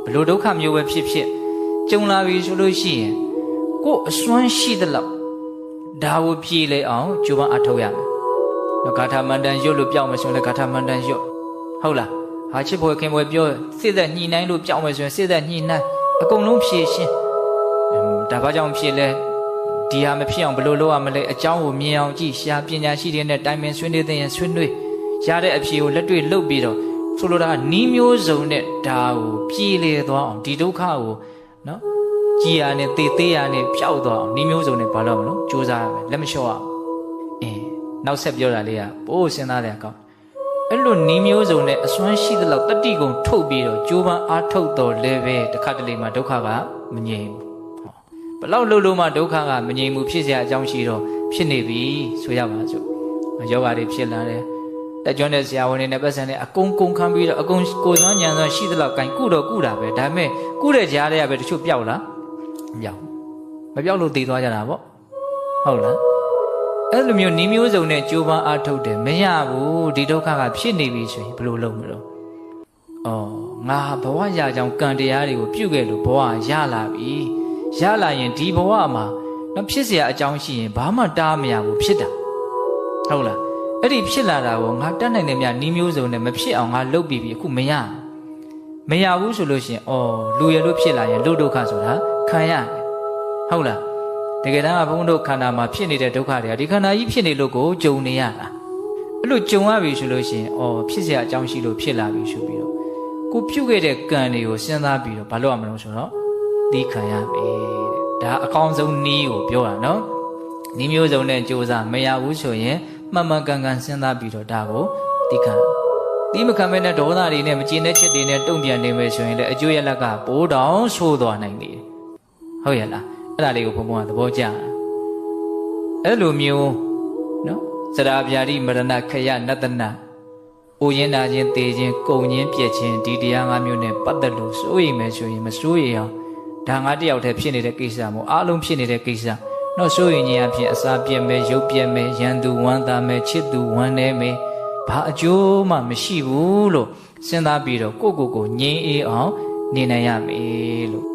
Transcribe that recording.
ဘလို့ဒုက္ခမျိုးပဲဖြစ်ကြုံလာပြီဆိုလို့ရှိရင်ကိုယ်အစွမ်းရှိသလောက်ဒါကိုပြေလေအောင်ကြိုးပမ်းအထောက်ရမယ်ဂါထာမန္တန်ရွတ်လို့ပြောင်းမယ်ဆိုရင်လည်းဂါထာမန္တန်ရွတ်ဟုတ်လားဟာချစ်ဖွယ်ခင်ဖွယ်ပြောစိတ်သက်ညှိနှိုင်းလို့ပြောင်းမယ်ဆိုရင်စိတ်သက်ညှိနှိုင်းအကုန်လုံးဖြည့်ရှင်းဒါဘာကြောင့်ဖြစ်လဲဒီဟာမဖြစ်အောင်ဘယ်လိုလုပ်ရမလဲအကြောင်းကိုမြင်အောင်ကြည့်ရှားပညာရှိတဲ့နဲ့တိုင်ပင်ဆွေးနွေးတဲ့ရင်ဆွေးနွေးရတဲ့အဖြေကိုလက်တွေ့လုပ်ပြီးတော့ဆိုလိုတာနီးမျိုးစုံနဲ့ဒါကိုပြေလေသွားအောင်ဒီဒုက္ခကိုနော်ကြည်ရနဲ့သေသေးရနဲ့ပျောက်သွားအောင်နီးမျိုးစုံနဲ့ဘာလို့မလို့ကြိုးစားရမယ်လက်မလျှော့အောင်နောက်ဆက်ပြောတာလေးကပိုးစဉ်းစားတဲ့အကောင်းအဲ့လိုနီးမျိုးစုံနဲ့အစွမ်းရှိသလောက်တတိကုံထုတ်ပြီးတော့ကြိုးပမ်းအားထုတ်တော်လဲပဲတစ်ခါတလေမှဒုက္ခကမငြိမ်ဘူးဘလောက်လို့လို့မှဒုက္ခကမငြိမ်ဘူးဖြစ်เสียအကြောင်းရှိတော့ဖြစ်နေပြီဆိုရပါစို့ယောဂတွေဖြစ်လာတယ်တက်ကျွမ်းတဲ့ဆရာဝန်တွေနဲ့ပတ်စံနဲ့အကုန်ခံပြီးတော့အကုန်ကိုယ်စွမ်းဉာဏ်စွမ်းရှိသလောက်ကင်ကုတော့ကုတာပဲဒါပေမဲ့ကုတဲ့ကြားတွေကပဲတချို့ပျောက်လားမပျောက်မပျောက်လို့တည်သွားကြတာပေါ့ဟုတ်လားအဲ့လိုမျိုးနီးမျိုးစုံနဲ့ကြိုးပမ်းအားထုတ်တယ်မရဘူးဒီဒုက္ခကဖြစ်နေပြီဆိုရင်ဘယ်လိုလုပ်မလို့ငါဘဝရကြောင်းကံတရားတွေကိုပြုခဲ့လို့ဘဝရလာပြီရလာရင်ဒီဘဝမှာမဖြစ်เสียအကြောင်းရှိရင်ဘာမှတားမရဘူးဖြစ်တာဟုတ်လားအဲ့ဒီဖြစ်လာတာကိုငါတတ်နိုင်တယ်မြနီးမျိုးစုံနဲ့မဖြစ်အောင်ငါလုပ်ပြီးပြီအခုမရဘူးဆိုလို့ရှိရင်လူရလို့ဖြစ်လာရင်လူဒုက္ခဆိုတာခံရတယ်ဟုတ်လားတကယ်တမ်းကဘုန်းတို့ခန္ဓာမှာဖြစ်နေတဲ့ဒုက္ခတွေကဒီခန္ဓာကြီးဖြစ်နေလို့ကိုကြုံနေရတာအဲ့လိုကြုံရပြီဆိုလို့ရှိရင်ဖြစ်เสียအကြောင်းရှိလို့ဖြစ်လာပြီဆိုပြီးတော့ကိုပြုတ်ခဲ့တဲ့ကံတွေကိုစဉ်းစားပြီးတော့ဘာလုပ်ရမလို့ဆိုတော့သိခံရမယ်တဲ့ဒါအကောင်းဆုံးနည်းကိုပြောတာနော်နည်းမျိုးစုံနဲ့ကြိုးစားမရဘူးဆိုရင်မှန်မှန်ကန်ကန်စဉ်းစားပြီးတော့ဒါကိုသိခံဒီမခံမဲနဲ့ဒေါသတွေနဲ့မကျေနပ်ချက်တွေနဲ့တုံ့ပြန်နေမယ်ဆိုရင်လည်းအကျိုးရလဒ်ကပိုးတောင်ဆိုးသွားနိုင်တယ်ဟုတ်ရဲ့လားအဲ့ဒါလေးကိုဘုံဘုံကသဘောကျအဲ့လိုမျိုးနော်စရာဗျာတိမရဏခယနတနာအိုရင်နာခြင်းတေခြင်းကုံခြင်းပြက်ခြင်းဒီတရား၅မျိုးနဲ့ပတ်သက်လို့စိုးရိမ်မယ်ဆိုရင်မစိုးရိမ်အောင်ဒါငါတယောက်တည်းဖြစ်နေတဲ့ကိစ္စမို့အားလုံးဖြစ်နေတဲ့ကိစ္စနော်စိုးရိမ်ခြင်းအဖြစ်အစာပြက်မယ်ရုပ်ပြက်မယ်ရန်သူဝမ်းသာမယ်ချစ်သူဝမ်းနည်းမယ်ဘာအကျိုးမှမရှိဘူးလို့စဉ်းစားပြီးတော့ကိုယ့်ကိုယ်ကိုငြိမ်းအေးအောင်နေနိုင်ရမယ်လို့